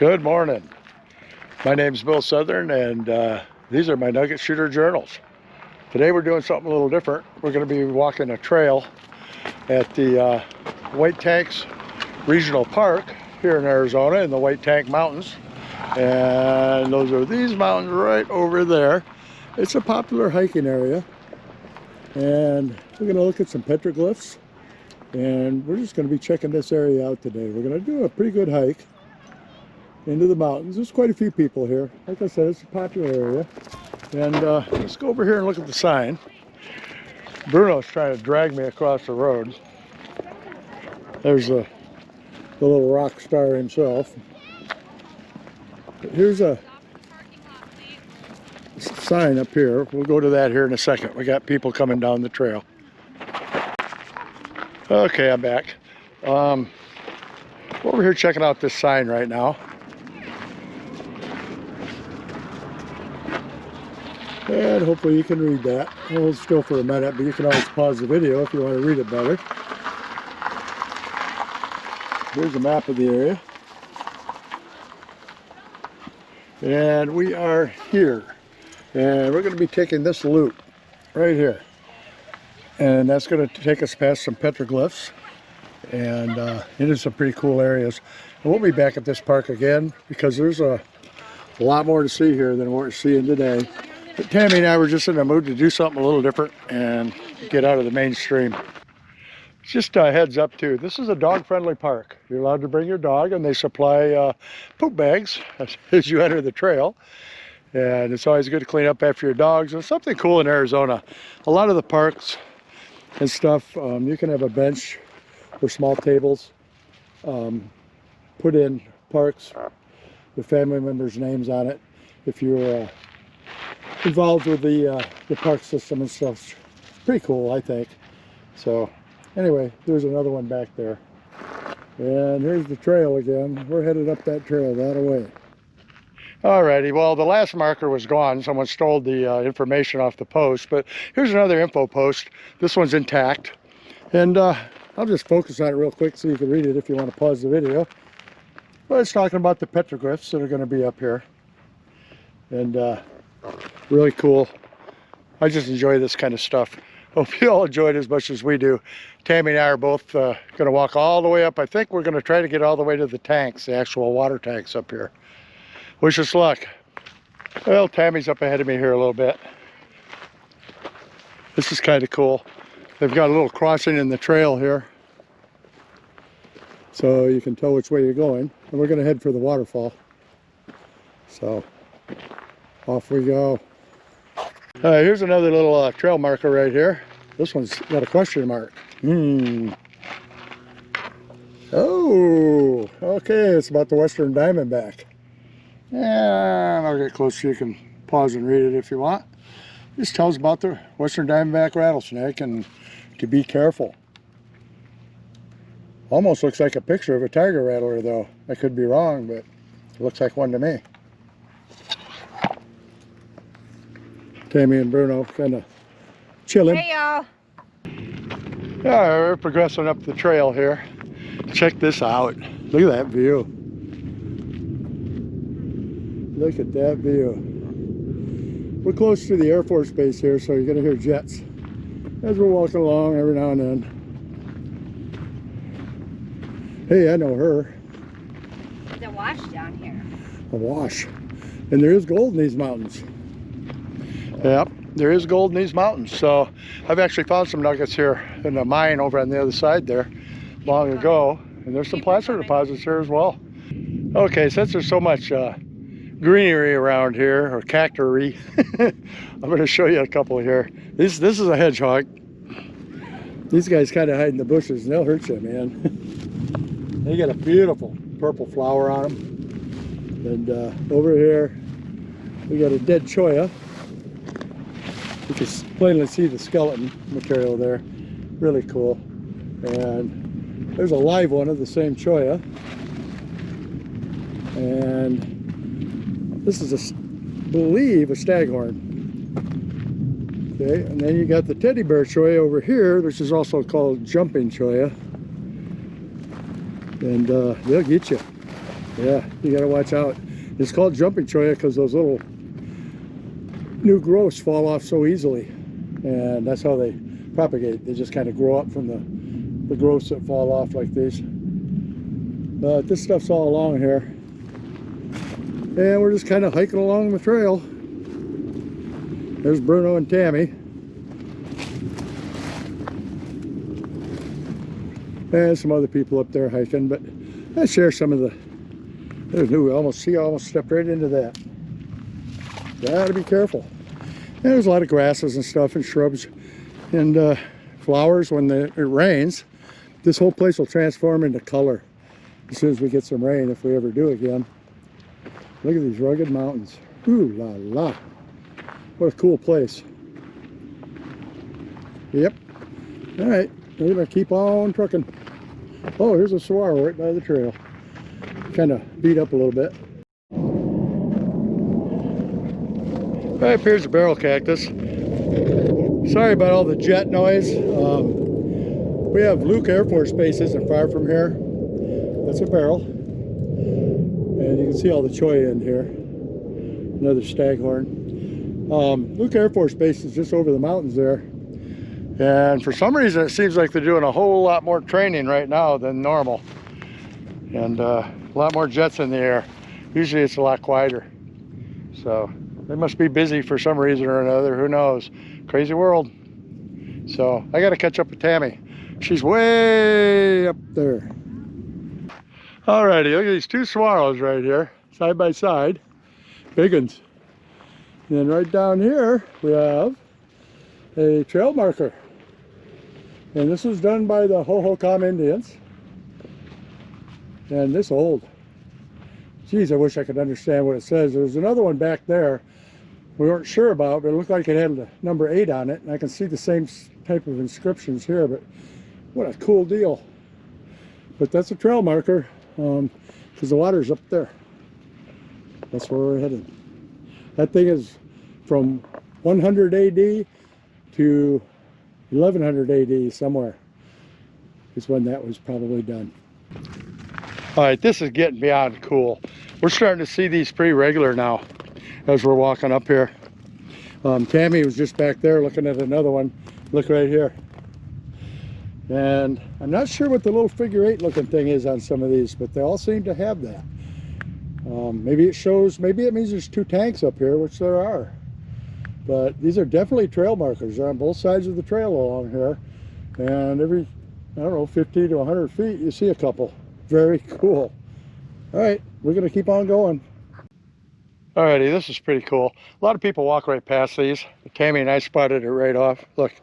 Good morning. My name's Bill Southern, and these are my Nugget Shooter journals. Today we're doing something a little different. We're going to be walking a trail at the White Tanks Regional Park here in Arizona in the White Tank Mountains. And those are these mountains right over there. It's a popular hiking area. And we're going to look at some petroglyphs. And we're just going to be checking this area out today. We're going to do a pretty good hike into the mountains. There's quite a few people here. Like I said, it's a popular area. And let's go over here and look at the sign. Bruno's trying to drag me across the road. There's the little rock star himself. But here's a sign up here. We'll go to that here in a second. We got people coming down the trail. Okay, I'm back. Over here checking out this sign right now. And hopefully you can read that. Hold still for a minute, but you can always pause the video if you want to read it better. Here's a map of the area. And we are here. And we're going to be taking this loop right here. And that's going to take us past some petroglyphs. And it is some pretty cool areas. And we'll be back at this park again because there's a lot more to see here than what we're seeing today. But Tammy and I were just in the mood to do something a little different and get out of the mainstream. Just a heads up too, this is a dog-friendly park. You're allowed to bring your dog, and they supply poop bags as you enter the trail. And it's always good to clean up after your dogs. And something cool in Arizona, a lot of the parks and stuff, you can have a bench or small tables put in parks with family members' names on it. If you're involved with the park system and stuff, it's pretty cool, I think. So anyway, there's another one back there. And here's the trail again. We're headed up that trail that way. Alrighty, well, the last marker was gone. Someone stole the information off the post, but here's another info post. This one's intact. And I'll just focus on it real quick so you can read it if you want to pause the video. But it's talking about the petroglyphs that are going to be up here. And really cool. I just enjoy this kind of stuff. Hope you all enjoy it as much as we do. Tammy and I are both going to walk all the way up. I think we're going to try to get all the way to the tanks, the actual water tanks up here. Wish us luck. Well, Tammy's up ahead of me here a little bit. This is kind of cool. They've got a little crossing in the trail here, so you can tell which way you're going. And we're going to head for the waterfall. So off we go. Here's another little trail marker right here. This one's got a question mark. Oh, okay, it's about the Western Diamondback. And I'll get close so you can pause and read it if you want. This tells about the Western Diamondback rattlesnake and to be careful. Almost looks like a picture of a tiger rattler though. I could be wrong, but it looks like one to me. Tammy and Bruno kind of chilling. Hey y'all. Yeah, we're progressing up the trail here. Check this out. Look at that view. Look at that view. We're close to the Air Force Base here, so you're going to hear jets as we're walking along every now and then. Hey, I know her. There's a wash down here. A wash. And there is gold in these mountains. Yep, there is gold in these mountains. So I've actually found some nuggets here in a mine over on the other side there long ago. And there's some placer deposits here as well. Okay, since there's so much greenery around here, or cactuary, I'm going to show you a couple here. This is a hedgehog. These guys kind of hide in the bushes and they'll hurt you, man. They got a beautiful purple flower on them. And over here we got a dead cholla. You can plainly see the skeleton material there. Really cool. And there's a live one of the same cholla. And this is, I believe, a staghorn. Okay, and then you got the teddy bear cholla over here, which is also called jumping cholla. And they'll get you. Yeah, you gotta watch out. It's called jumping cholla because those little new growths fall off so easily, and that's how they propagate. They just kind of grow up from the growths that fall off like these. But this stuff's all along here, and we're just kind of hiking along the trail. There's Bruno and Tammy, and some other people up there hiking. But I share some of the. There's new. I almost stepped right into that. Gotta be careful. And there's a lot of grasses and stuff and shrubs and flowers. When it rains, this whole place will transform into color as soon as we get some rain, if we ever do again. Look at these rugged mountains. Ooh la la. What a cool place. Yep. All right, we're gonna keep on trucking. Oh, here's a saguaro right by the trail. Kind of beat up a little bit. Right, here's a barrel cactus. Sorry about all the jet noise. We have Luke Air Force Base isn't far from here. That's a barrel. And you can see all the cholla in here. Another staghorn. Luke Air Force Base is just over the mountains there. And for some reason it seems like they're doing a whole lot more training right now than normal. And a lot more jets in the air. Usually it's a lot quieter. So they must be busy for some reason or another. Who knows? Crazy world. So I got to catch up with Tammy. She's way up there. Alrighty, look at these two swallows right here, side by side. Big ones. And then right down here we have a trail marker. And this was done by the Hohokam Indians. And this old. Geez, I wish I could understand what it says. There's another one back there we weren't sure about, but it looked like it had the number 8 on it. And I can see the same type of inscriptions here, but what a cool deal. But that's a trail marker because the water's up there. That's where we're headed. That thing is from 100 AD to 1100 AD somewhere is when that was probably done. All right, this is getting beyond cool. We're starting to see these pretty regular now as we're walking up here. Tammy was just back there looking at another one. Look right here. And I'm not sure what the little figure 8 looking thing is on some of these, but they all seem to have that. Maybe it shows, maybe it means there's 2 tanks up here, which there are. But these are definitely trail markers. They're on both sides of the trail along here. And every, I don't know, 50 to 100 feet, you see a couple. Very cool. All right, we're gonna keep on going. Alrighty, this is pretty cool. A lot of people walk right past these. Tammy and I spotted it right off. Look.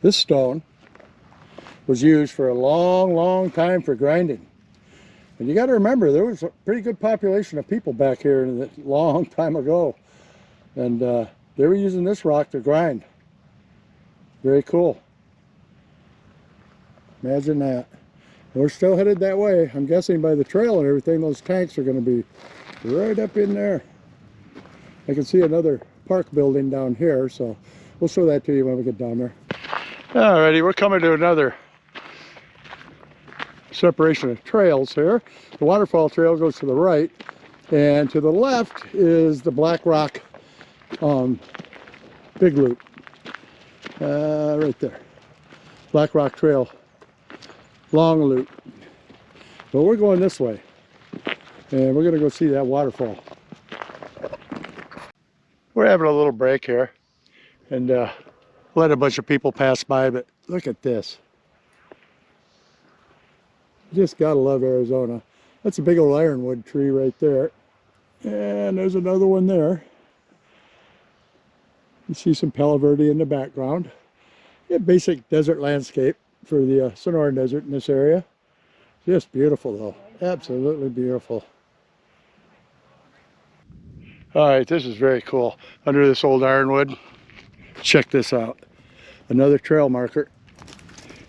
This stone was used for a long time for grinding. And you got to remember, there was a pretty good population of people back here a long time ago. And they were using this rock to grind. Very cool. Imagine that. We're still headed that way. I'm guessing by the trail and everything, those tanks are going to be right up in there. I can see another park building down here, so we'll show that to you when we get down there. Alrighty, we're coming to another separation of trails here. The waterfall trail goes to the right, and to the left is the Black Rock Big Loop. Right there. Black Rock Trail. Long loop. But we're going this way. And we're going to go see that waterfall. We're having a little break here. And let a bunch of people pass by, but look at this. You just gotta love Arizona. That's a big old ironwood tree right there. And there's another one there. You see some Palo Verde in the background. Yeah, basic desert landscape for the Sonoran Desert in this area. Just beautiful though, absolutely beautiful. All right, this is very cool. Under this old ironwood, check this out. Another trail marker.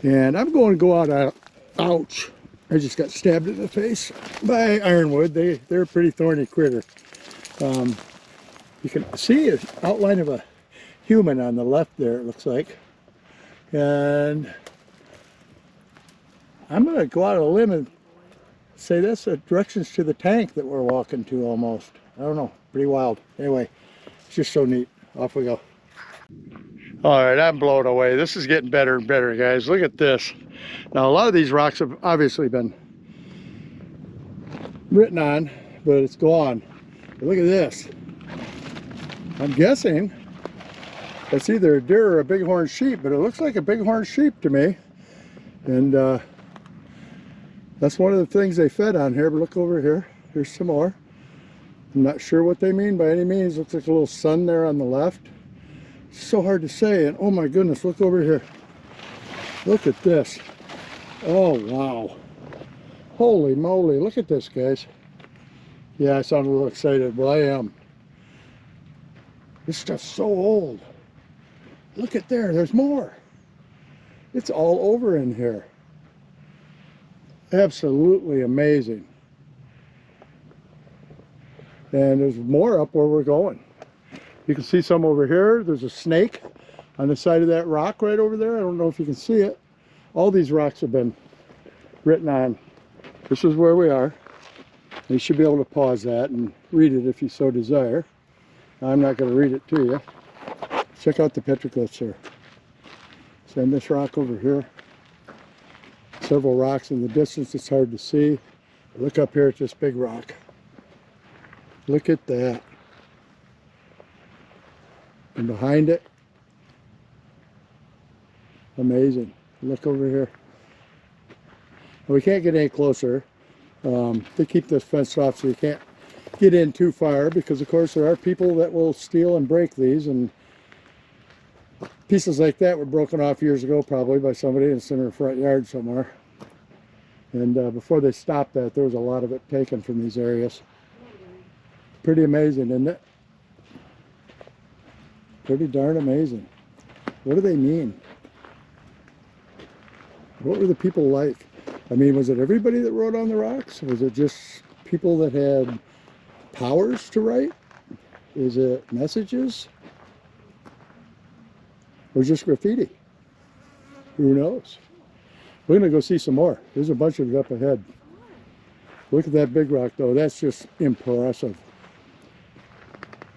And I'm going to go out, ouch. I just got stabbed in the face by ironwood. They're a pretty thorny critter. You can see an outline of a human on the left there, it looks like. And I'm going to go out on a limb and say this, directions to the tank that we're walking to almost. I don't know, pretty wild. Anyway, it's just so neat. Off we go. All right, I'm blown away. This is getting better and better, guys. Look at this. Now, a lot of these rocks have obviously been written on, but it's gone. But look at this. I'm guessing it's either a deer or a bighorn sheep, but it looks like a bighorn sheep to me. And that's one of the things they fed on here. But look over here. Here's some more. I'm not sure what they mean by any means. Looks like a little sun there on the left. It's so hard to say. And oh my goodness, look over here. Look at this. Oh, wow. Holy moly. Look at this, guys. Yeah, I sound a little excited. Well, I am. This stuff's so old. Look at there. There's more. It's all over in here. Absolutely amazing. And there's more up where we're going. You can see some over here. There's a snake on the side of that rock right over there. I don't know if you can see it. All these rocks have been written on. This is where we are. You should be able to pause that and read it if you so desire. I'm not going to read it to you. Check out the petroglyphs here. Send this rock over here. Several rocks in the distance. It's hard to see. Look up here at this big rock. Look at that. And behind it, amazing. Look over here. We can't get any closer. They keep this fenced off so you can't get in too far, because of course there are people that will steal and break these, and pieces like that were broken off years ago probably by somebody in the center of the front yard somewhere. And before they stopped that, there was a lot of it taken from these areas. Pretty amazing, isn't it? Pretty darn amazing. What do they mean? What were the people like? I mean, was it everybody that wrote on the rocks? Was it just people that had powers to write? Is it messages? Or just graffiti? Who knows? We're going to go see some more. There's a bunch of it up ahead. Look at that big rock, though. That's just impressive.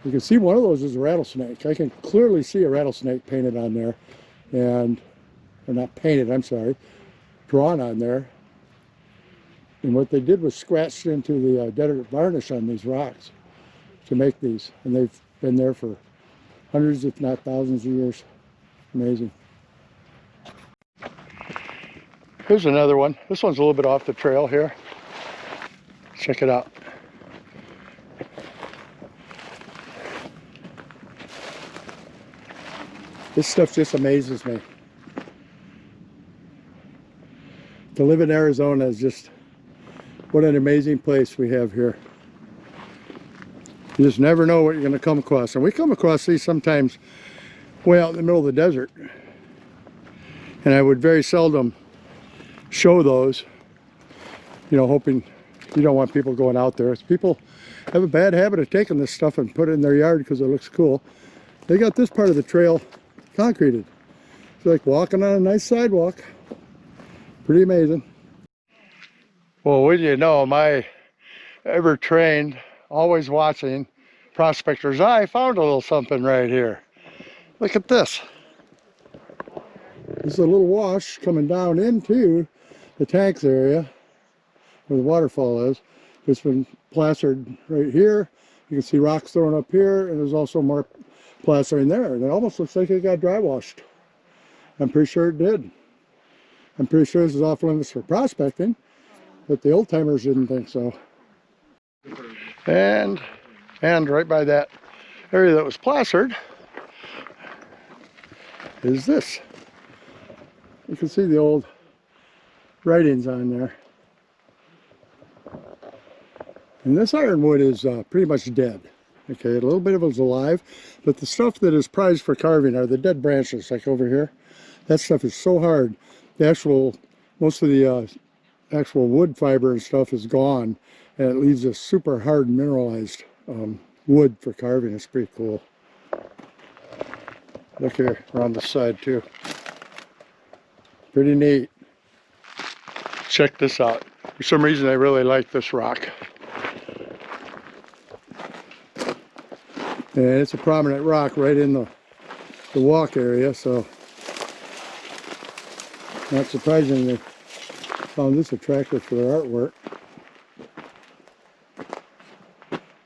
You can see one of those is a rattlesnake. I can clearly see a rattlesnake painted on there. And, or not painted, I'm sorry, drawn on there. And what they did was scratched into the Detector varnish on these rocks to make these. And they've been there for hundreds, if not thousands of years. Amazing. Here's another one. This one's a little bit off the trail here. Check it out. This stuff just amazes me. To live in Arizona is just, what an amazing place we have here. You just never know what you're going to come across. And we come across these sometimes way out in the middle of the desert. And I would very seldom show those, you know, hoping you don't want people going out there. People have a bad habit of taking this stuff and put it in their yard because it looks cool. They got this part of the trail concreted. It's like walking on a nice sidewalk. Pretty amazing. Well, wouldn't you know, my ever-trained, always watching prospector's eye found a little something right here. Look at this. This is a little wash coming down into the tanks area where the waterfall is. It's been plastered right here. You can see rocks thrown up here, and there's also more plastering there. And it almost looks like it got dry washed. I'm pretty sure it did. I'm pretty sure this is off limits for prospecting, but the old timers didn't think so. And right by that area that was plastered is this. You can see the old writings on there. And this ironwood is pretty much dead. Okay, a little bit of it is alive, but the stuff that is prized for carving are the dead branches, like over here. That stuff is so hard. The actual, most of the actual wood fiber and stuff is gone, and it leaves a super hard mineralized wood for carving. It's pretty cool. Look here, around the side too. Pretty neat. Check this out. For some reason, I really like this rock. And it's a prominent rock right in the walk area, so not surprising they found this attractive for their artwork.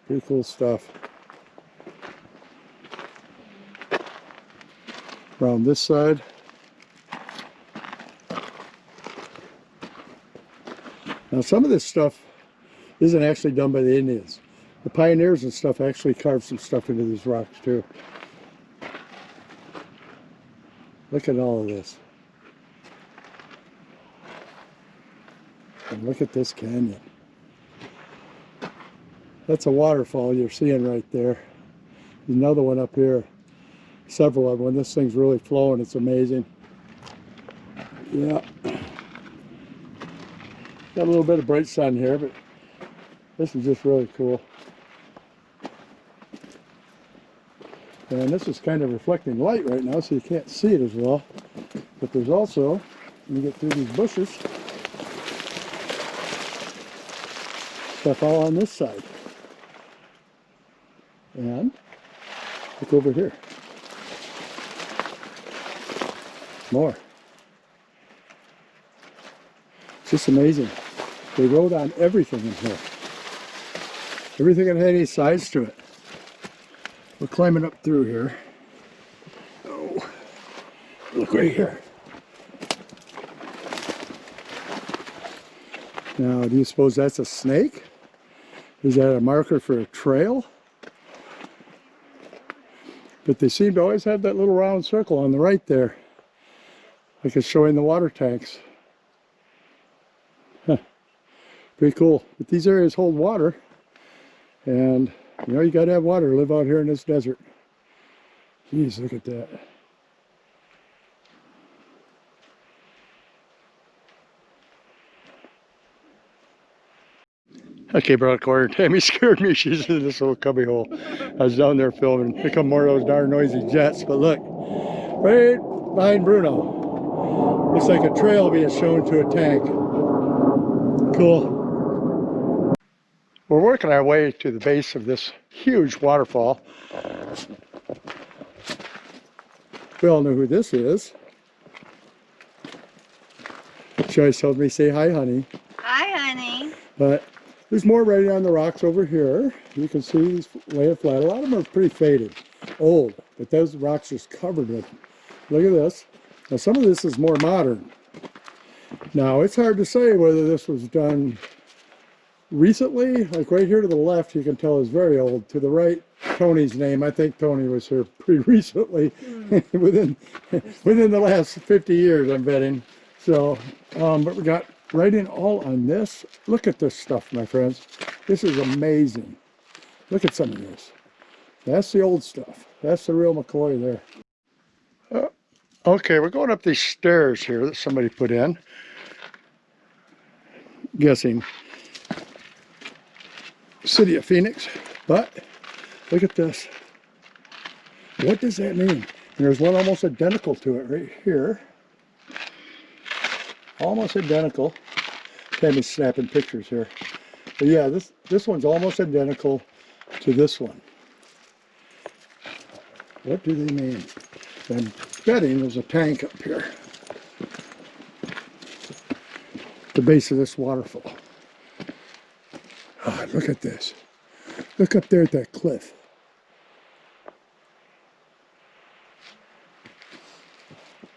Pretty cool stuff. Around this side. Now some of this stuff isn't actually done by the Indians. The pioneers and stuff actually carved some stuff into these rocks too. Look at all of this. And look at this canyon. That's a waterfall you're seeing right there. There's another one up here. Several of them. When this thing's really flowing, it's amazing. Yeah. Got a little bit of bright sun here, but this is just really cool. And this is kind of reflecting light right now, so you can't see it as well. But there's also, when you get through these bushes, stuff all on this side. And look over here. More. It's just amazing. They wrote on everything in here. Everything that had any size to it. We're climbing up through here. Oh, look right here. Now, do you suppose that's a snake? Is that a marker for a trail? But they seem to always have that little round circle on the right there. Like it's showing the water tanks. Huh. Pretty cool. But these areas hold water. And, you know, you got to have water to live out here in this desert. Jeez, look at that. Okay, Brother Corey, Tammy scared me. She's in this little cubby hole. I was down there filming. Here come more of those darn noisy jets. But look, right behind Bruno, looks like a trail being shown to a tank. Cool. We're working our way to the base of this huge waterfall. We all know who this is. She always tells me, say hi, honey. Hi, honey. But there's more right on the rocks over here. You can see these laying flat. A lot of them are pretty faded, old, but those rocks just covered with them. Look at this. Now some of this is more modern. Now it's hard to say whether this was done recently. Like right here to the left, you can tell is very old. To the right, Tony's name. I think Tony was here pretty recently, within the last 50 years, I'm betting. So, but we got writing all on this. Look at this stuff, my friends. This is amazing. Look at some of this. That's the old stuff. That's the real McCoy there. Okay, we're going up these stairs here that somebody put in. Guessing City of Phoenix. But look at this. What does that mean? And there's one almost identical to it right here. Almost identical. Tammy's snapping pictures here. But yeah, this one's almost identical to this one. What do they mean? I'm betting there's a tank up here. The base of this waterfall. Oh, look at this. Look up there at that cliff.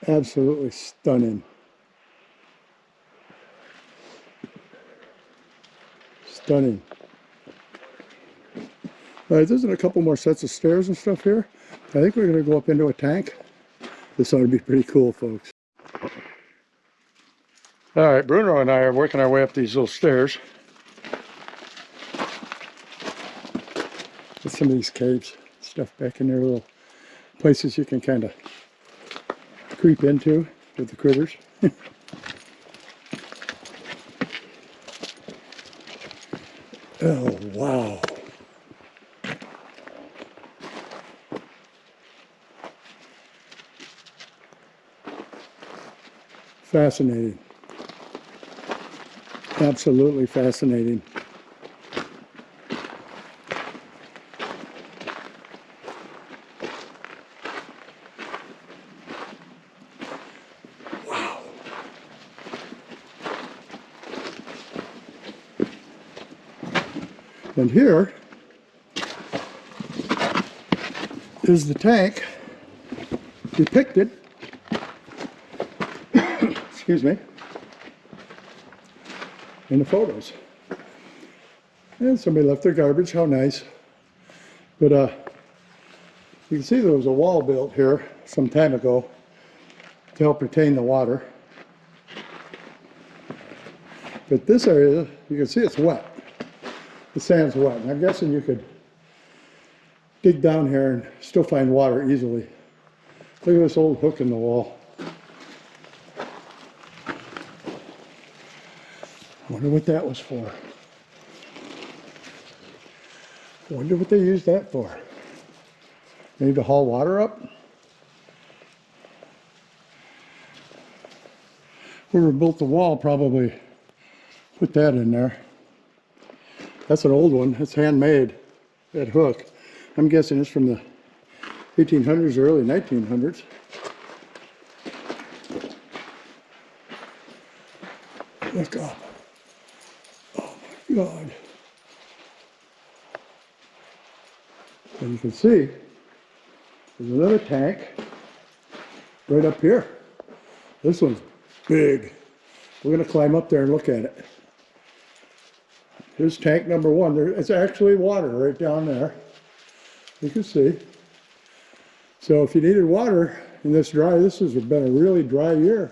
Absolutely stunning. Stunning. All right, there's a couple more sets of stairs and stuff here. I think we're going to go up into a tank. This ought to be pretty cool, folks. All right, Bruno and I are working our way up these little stairs. Get some of these caves, stuff back in there, little places you can kind of creep into with the critters. Oh, wow. Fascinating. Absolutely fascinating. Wow. And here is the tank depicted, excuse me, in the photos. And somebody left their garbage, how nice. But you can see there was a wall built here some time ago to help retain the water. But this area, you can see it's wet. The sand's wet. And I'm guessing you could dig down here and still find water easily. Look at this old hook in the wall. Wonder what that was for. Wonder what they used that for. Maybe to haul water up? Whoever built the wall probably put that in there. That's an old one. It's handmade, that hook. I'm guessing it's from the 1800s or early 1900s. Look up. Oh my God. And you can see there's another tank right up here. This one's big. We're going to climb up there and look at it. Here's tank number one. It's actually water right down there. You can see. So if you needed water in this has been a really dry year.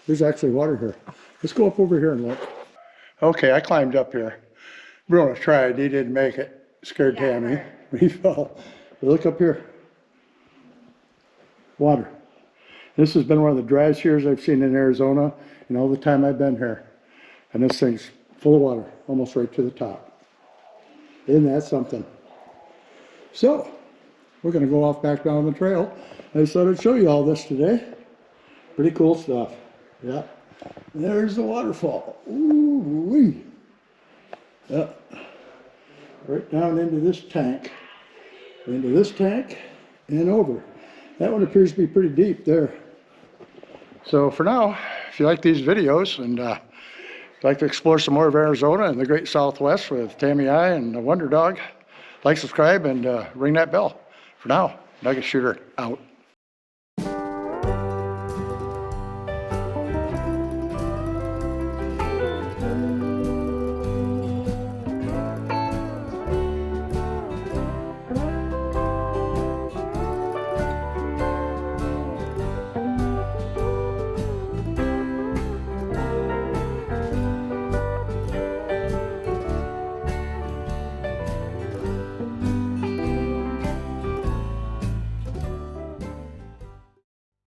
There's actually water here. Let's go up over here and look. Okay, I climbed up here. Bruno tried. He didn't make it. Scared Tammy. He fell. But look up here. Water. This has been one of the driest years I've seen in Arizona in all the time I've been here. And this thing's full of water, almost right to the top. Isn't that something? So, we're going to go off back down the trail. I just thought I'd show you all this today. Pretty cool stuff. Yeah. There's the waterfall. Ooh-wee. Yeah. Right down into this tank. Into this tank and over. That one appears to be pretty deep there. So for now, if you like these videos and like to explore some more of Arizona and the Great Southwest with Tammy I and the Wonder Dog, like, subscribe, and ring that bell. For now, Nugget Shooter out.